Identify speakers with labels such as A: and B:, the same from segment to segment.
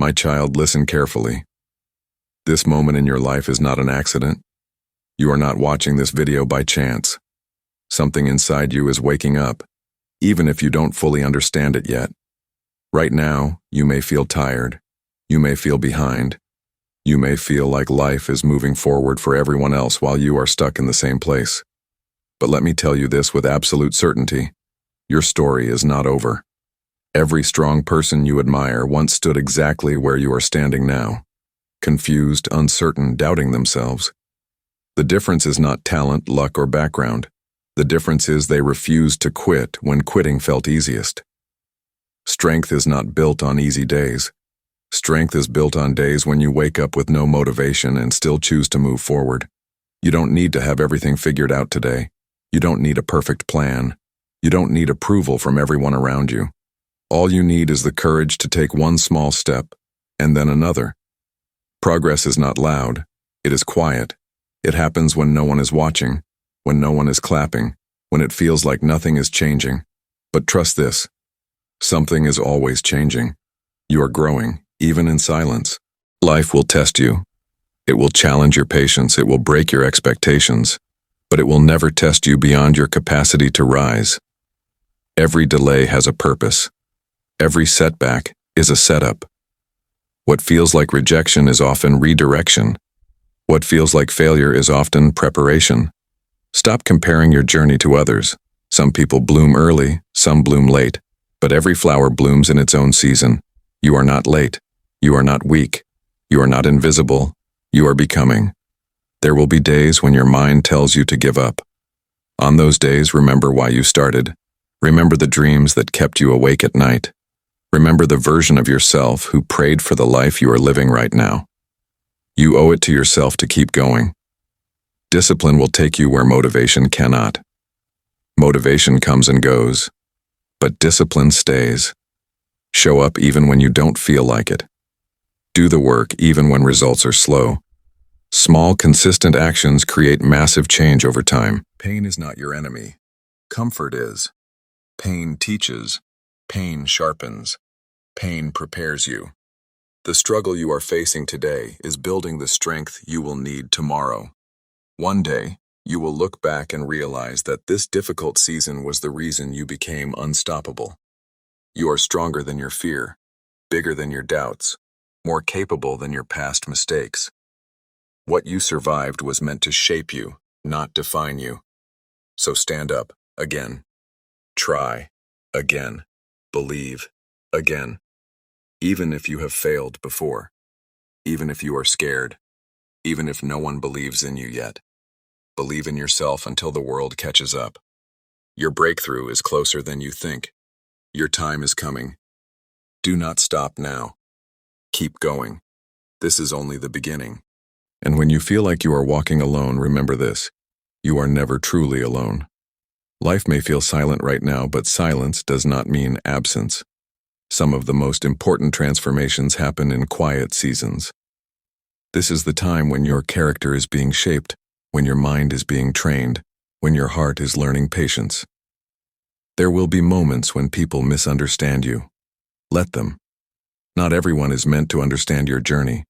A: My child, listen carefully. This moment in your life is not an accident. You are not watching this video by chance. Something inside you is waking up, even if you don't fully understand it yet. Right now, you may feel tired. You may feel behind. You may feel like life is moving forward for everyone else while you are stuck in the same place. But let me tell you this with absolute certainty. Your story is not over. Every strong person you admire once stood exactly where you are standing now. Confused, uncertain, doubting themselves. The difference is not talent, luck, or background. The difference is they refused to quit when quitting felt easiest. Strength is not built on easy days. Strength is built on days when you wake up with no motivation and still choose to move forward. You don't need to have everything figured out today. You don't need a perfect plan. You don't need approval from everyone around you. All you need is the courage to take one small step, and then another. Progress is not loud. It is quiet. It happens when no one is watching, when no one is clapping, when it feels like nothing is changing. But trust this. Something is always changing. You are growing, even in silence. Life will test you. It will challenge your patience. It will break your expectations. But it will never test you beyond your capacity to rise. Every delay has a purpose. Every setback is a setup. What feels like rejection is often redirection. What feels like failure is often preparation. Stop comparing your journey to others. Some people bloom early, some bloom late, but every flower blooms in its own season. You are not late. You are not weak. You are not invisible. You are becoming. There will be days when your mind tells you to give up. On those days, remember why you started. Remember the dreams that kept you awake at night. Remember the version of yourself who prayed for the life you are living right now. You owe it to yourself to keep going. Discipline will take you where motivation cannot. Motivation comes and goes, but discipline stays. Show up even when you don't feel like it. Do the work even when results are slow. Small, consistent actions create massive change over time. Pain is not your enemy. Comfort is. Pain teaches. Pain sharpens. Pain prepares you. The struggle you are facing today is building the strength you will need tomorrow. One day, you will look back and realize that this difficult season was the reason you became unstoppable. You are stronger than your fear, bigger than your doubts, more capable than your past mistakes. What you survived was meant to shape you, not define you. So stand up again. Try again. Believe again. Even if you have failed before. Even if you are scared. Even if no one believes in you yet. Believe in yourself until the world catches up. Your breakthrough is closer than you think. Your time is coming. Do not stop now. Keep going. This is only the beginning. And when you feel like you are walking alone, remember this. You are never truly alone. Life may feel silent right now, but silence does not mean absence. Some of the most important transformations happen in quiet seasons. This is the time when your character is being shaped, when your mind is being trained, when your heart is learning patience. There will be moments when people misunderstand you. Let them. Not everyone is meant to understand your journey.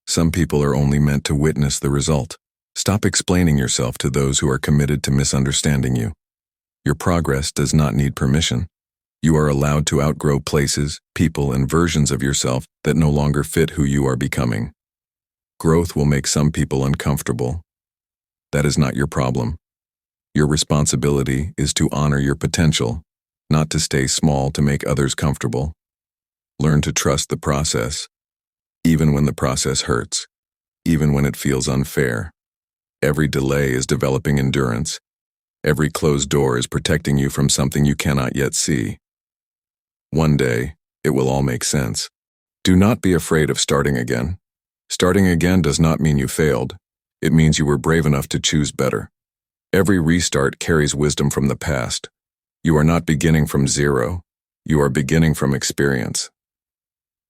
A: Some people are only meant to witness the result. Stop explaining yourself to those who are committed to misunderstanding you. Your progress does not need permission. You are allowed to outgrow places, people, and versions of yourself that no longer fit who you are becoming. Growth will make some people uncomfortable. That is not your problem. Your responsibility is to honor your potential, not to stay small to make others comfortable. Learn to trust the process, even when the process hurts, even when it feels unfair. Every delay is developing endurance. Every closed door is protecting you from something you cannot yet see. One day, it will all make sense. Do not be afraid of starting again. Starting again does not mean you failed. It means you were brave enough to choose better. Every restart carries wisdom from the past. You are not beginning from zero. You are beginning from experience.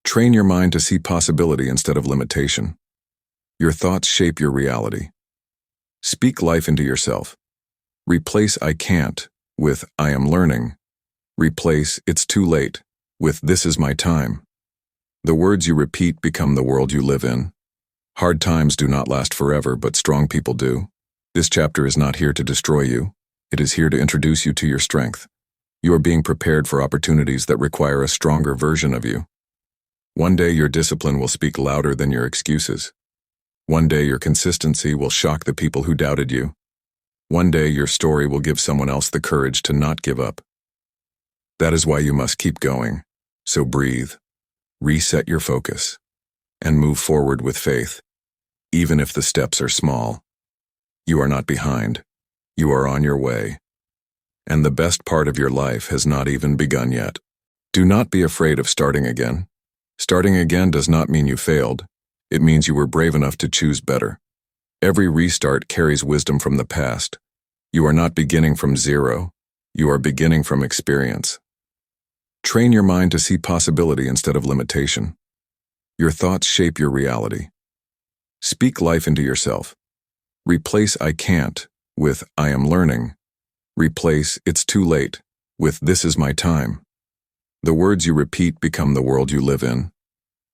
A: Train your mind to see possibility instead of limitation. Your thoughts shape your reality. Speak life into yourself. Replace "I can't" with "I am learning." Replace "it's too late" with "this is my time." The words you repeat become the world you live in. Hard times do not last forever, but strong people do. This chapter is not here to destroy you. It is here to introduce you to your strength. You are being prepared for opportunities that require a stronger version of you. One day your discipline will speak louder than your excuses. One day your consistency will shock the people who doubted you. One day your story will give someone else the courage to not give up. That is why you must keep going. So breathe, reset your focus, and move forward with faith, even if the steps are small. You are not behind. You are on your way. And the best part of your life has not even begun yet. Do not be afraid of starting again. Starting again does not mean you failed. It means you were brave enough to choose better. Every restart carries wisdom from the past. You are not beginning from zero. You are beginning from experience. Train your mind to see possibility instead of limitation. Your thoughts shape your reality. Speak life into yourself. Replace "I can't" with "I am learning." Replace "it's too late" with "this is my time." The words you repeat become the world you live in.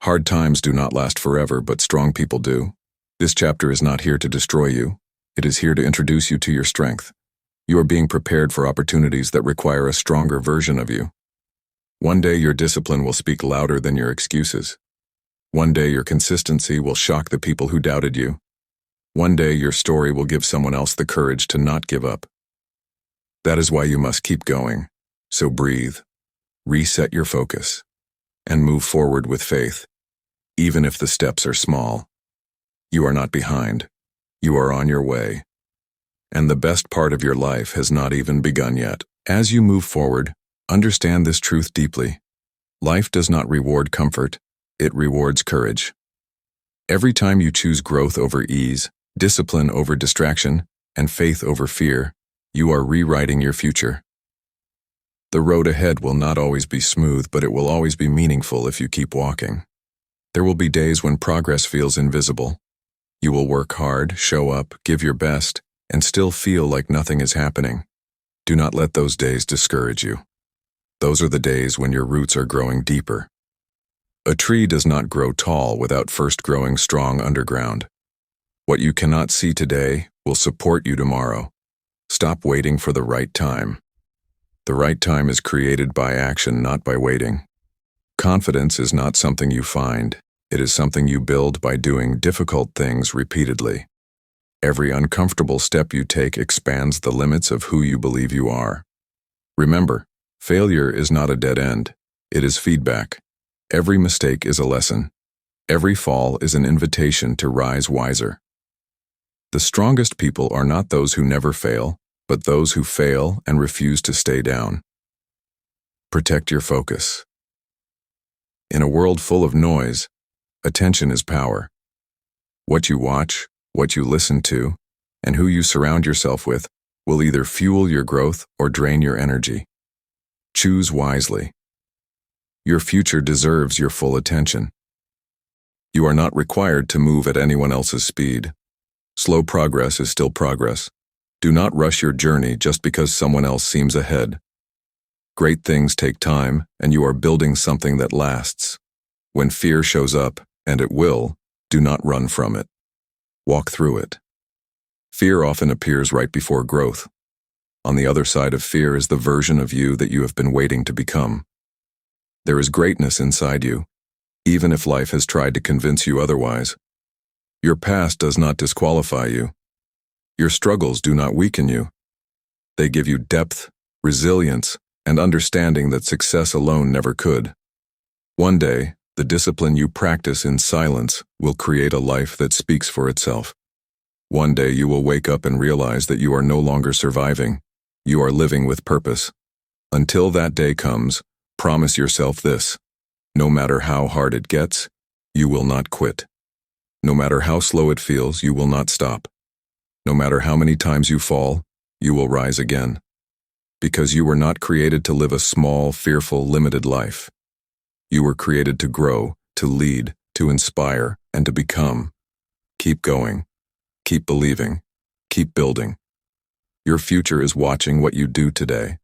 A: Hard times do not last forever, but strong people do. This chapter is not here to destroy you. It is here to introduce you to your strength. You are being prepared for opportunities that require a stronger version of you. One day your discipline will speak louder than your excuses. One day your consistency will shock the people who doubted you. One day your story will give someone else the courage to not give up. That is why you must keep going. So breathe, reset your focus, and move forward with faith, even if the steps are small. You are not behind. You are on your way. And the best part of your life has not even begun yet. As you move forward, understand this truth deeply. Life does not reward comfort, it rewards courage. Every time you choose growth over ease, discipline over distraction, and faith over fear, you are rewriting your future. The road ahead will not always be smooth, but it will always be meaningful if you keep walking. There will be days when progress feels invisible. You will work hard, show up, give your best, and still feel like nothing is happening. Do not let those days discourage you. Those are the days when your roots are growing deeper. A tree does not grow tall without first growing strong underground. What you cannot see today will support you tomorrow. Stop waiting for the right time. The right time is created by action, not by waiting. Confidence is not something you find. It is something you build by doing difficult things repeatedly. Every uncomfortable step you take expands the limits of who you believe you are. Remember, failure is not a dead end. It is feedback. Every mistake is a lesson. Every fall is an invitation to rise wiser. The strongest people are not those who never fail, but those who fail and refuse to stay down. Protect your focus. In a world full of noise, attention is power. What you watch, what you listen to, and who you surround yourself with will either fuel your growth or drain your energy. Choose wisely. Your future deserves your full attention. You are not required to move at anyone else's speed. Slow progress is still progress. Do not rush your journey just because someone else seems ahead. Great things take time, and you are building something that lasts. When fear shows up, and it will, do not run from it. Walk through it. Fear often appears right before growth. On the other side of fear is the version of you that you have been waiting to become. There is greatness inside you, even if life has tried to convince you otherwise. Your past does not disqualify you. Your struggles do not weaken you. They give you depth, resilience, and understanding that success alone never could. One day, the discipline you practice in silence will create a life that speaks for itself. One day you will wake up and realize that you are no longer surviving. You are living with purpose. Until that day comes, promise yourself this: no matter how hard it gets, you will not quit. No matter how slow it feels, you will not stop. No matter how many times you fall, you will rise again. Because you were not created to live a small, fearful, limited life. You were created to grow, to lead, to inspire, and to become. Keep going. Keep believing. Keep building. Your future is watching what you do today.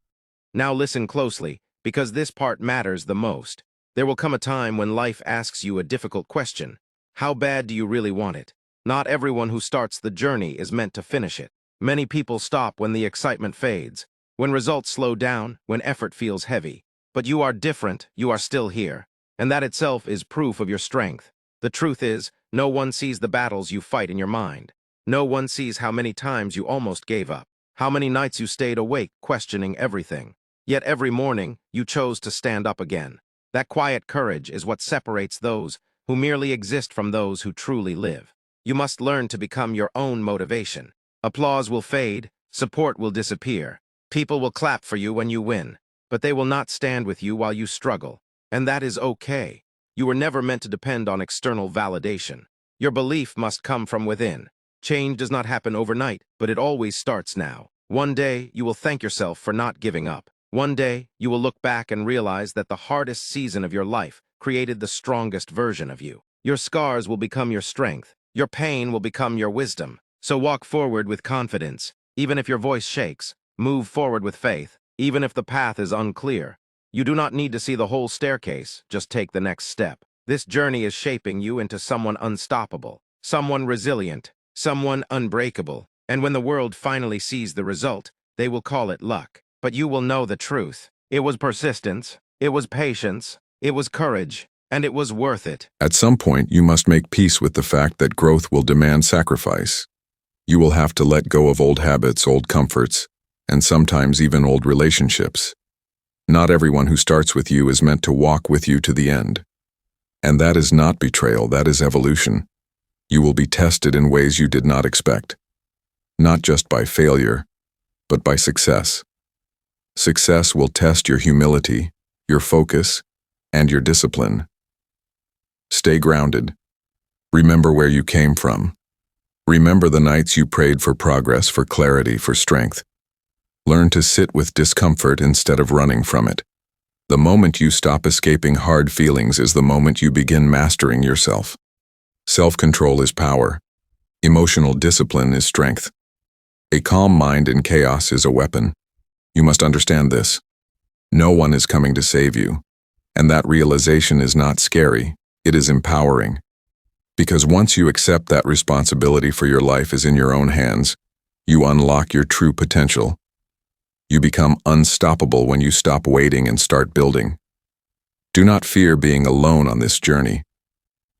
B: Now listen closely, because this part matters the most. There will come a time when life asks you a difficult question. How bad do you really want it? Not everyone who starts the journey is meant to finish it. Many people stop when the excitement fades, when results slow down, when effort feels heavy. But you are different, you are still here. And that itself is proof of your strength. The truth is, no one sees the battles you fight in your mind. No one sees how many times you almost gave up, how many nights you stayed awake questioning everything. Yet every morning, you chose to stand up again. That quiet courage is what separates those who merely exist from those who truly live. You must learn to become your own motivation. Applause will fade, support will disappear. People will clap for you when you win, but they will not stand with you while you struggle. And that is okay. You were never meant to depend on external validation. Your belief must come from within. Change does not happen overnight, but it always starts now. One day, you will thank yourself for not giving up. One day, you will look back and realize that the hardest season of your life created the strongest version of you. Your scars will become your strength. Your pain will become your wisdom. So walk forward with confidence. Even if your voice shakes, move forward with faith. Even if the path is unclear. You do not need to see the whole staircase, just take the next step. This journey is shaping you into someone unstoppable, someone resilient, someone unbreakable. And when the world finally sees the result, they will call it luck. But you will know the truth. It was persistence, it was patience, it was courage, and it was worth it.
A: At some point, you must make peace with the fact that growth will demand sacrifice. You will have to let go of old habits, old comforts, and sometimes even old relationships. Not everyone who starts with you is meant to walk with you to the end. And that is not betrayal, that is evolution. You will be tested in ways you did not expect. Not just by failure, but by success. Success will test your humility, your focus, and your discipline. Stay grounded. Remember where you came from. Remember the nights you prayed for progress, for clarity, for strength. Learn to sit with discomfort instead of running from it. The moment you stop escaping hard feelings is the moment you begin mastering yourself. Self-control is power. Emotional discipline is strength. A calm mind in chaos is a weapon. You must understand this. No one is coming to save you. And that realization is not scary, it is empowering. Because once you accept that responsibility for your life is in your own hands, you unlock your true potential. You become unstoppable when you stop waiting and start building. Do not fear being alone on this journey.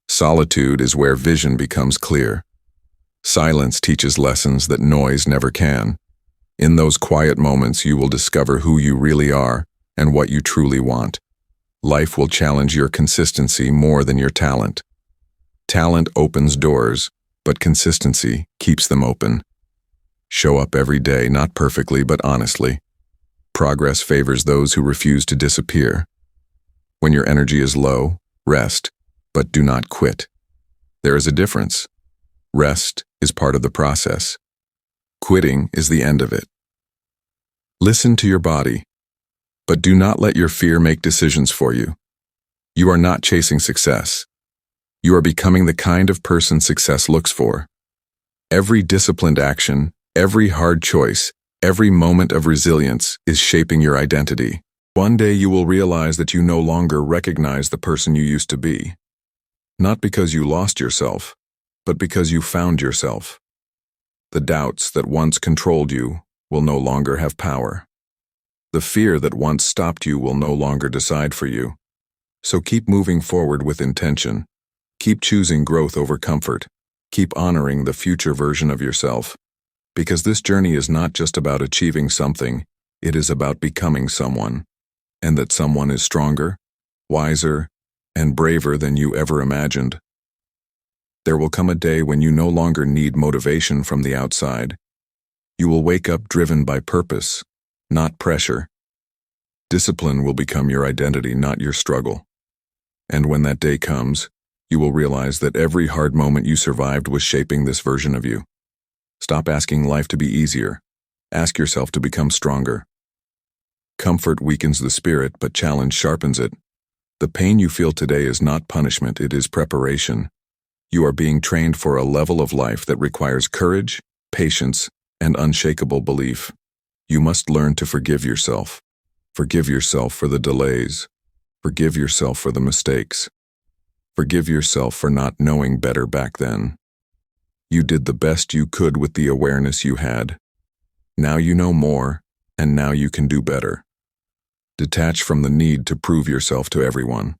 A: Solitude is where vision becomes clear. Silence teaches lessons that noise never can. In those quiet moments, you will discover who you really are and what you truly want. Life will challenge your consistency more than your talent. Talent opens doors, but consistency keeps them open. Show up every day, not perfectly, but honestly. Progress favors those who refuse to disappear. When your energy is low, rest, but do not quit. There is a difference. Rest is part of the process. Quitting is the end of it. Listen to your body, but do not let your fear make decisions for you. You are not chasing success. You are becoming the kind of person success looks for. Every disciplined action, every hard choice, every moment of resilience is shaping your identity. One day you will realize that you no longer recognize the person you used to be. Not because you lost yourself, but because you found yourself. The doubts that once controlled you will no longer have power. The fear that once stopped you will no longer decide for you. So keep moving forward with intention. Keep choosing growth over comfort. Keep honoring the future version of yourself. Because this journey is not just about achieving something, it is about becoming someone. And that someone is stronger, wiser, and braver than you ever imagined. There will come a day when you no longer need motivation from the outside. You will wake up driven by purpose, not pressure. Discipline will become your identity, not your struggle. And when that day comes, you will realize that every hard moment you survived was shaping this version of you. Stop asking life to be easier. Ask yourself to become stronger. Comfort weakens the spirit, but challenge sharpens it. The pain you feel today is not punishment, it is preparation. You are being trained for a level of life that requires courage, patience, and unshakable belief. You must learn to forgive yourself. Forgive yourself for the delays. Forgive yourself for the mistakes. Forgive yourself for not knowing better back then. You did the best you could with the awareness you had. Now you know more, and now you can do better. Detach from the need to prove yourself to everyone.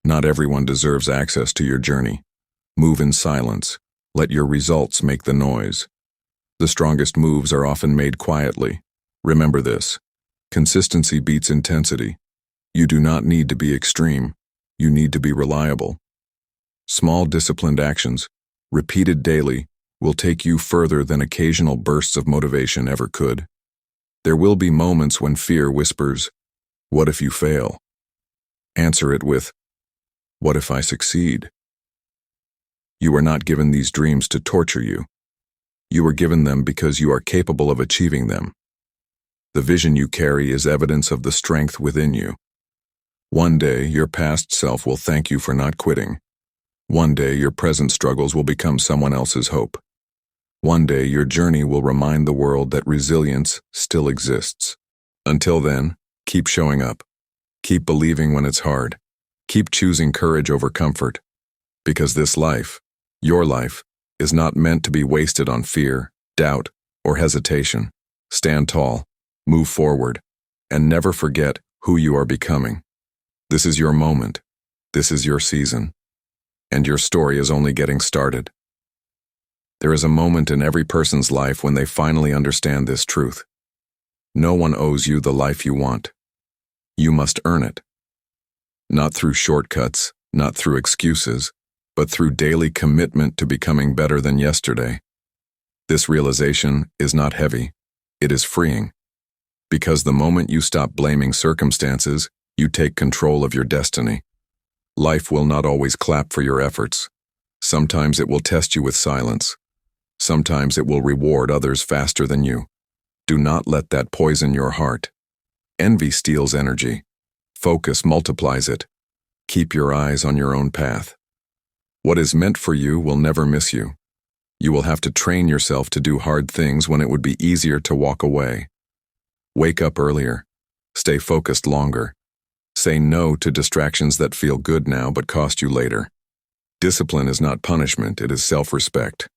A: Not everyone deserves access to your journey. Move in silence. Let your results make the noise. The strongest moves are often made quietly. Remember this. Consistency beats intensity. You do not need to be extreme. You need to be reliable. Small disciplined actions, repeated daily, will take you further than occasional bursts of motivation ever could. There will be moments when fear whispers, "What if you fail?" Answer it with, "What if I succeed?" You are not given these dreams to torture you. You are given them because you are capable of achieving them. The vision you carry is evidence of the strength within you. One day, your past self will thank you for not quitting. One day, your present struggles will become someone else's hope. One day, your journey will remind the world that resilience still exists. Until then, keep showing up. Keep believing when it's hard. Keep choosing courage over comfort. Because this life, your life, is not meant to be wasted on fear, doubt, or hesitation. Stand tall, move forward, and never forget who you are becoming. This is your moment. This is your season. And your story is only getting started. There is a moment in every person's life when they finally understand this truth. No one owes you the life you want. You must earn it. Not through shortcuts, not through excuses, but through daily commitment to becoming better than yesterday. This realization is not heavy. It is freeing. Because the moment you stop blaming circumstances, you take control of your destiny. Life will not always clap for your efforts. Sometimes it will test you with silence. Sometimes it will reward others faster than you. Do not let that poison your heart. Envy steals energy. Focus multiplies it. Keep your eyes on your own path. What is meant for you will never miss you. You will have to train yourself to do hard things when it would be easier to walk away. Wake up earlier. Stay focused longer. Say no to distractions that feel good now but cost you later. Discipline is not punishment, it is self-respect.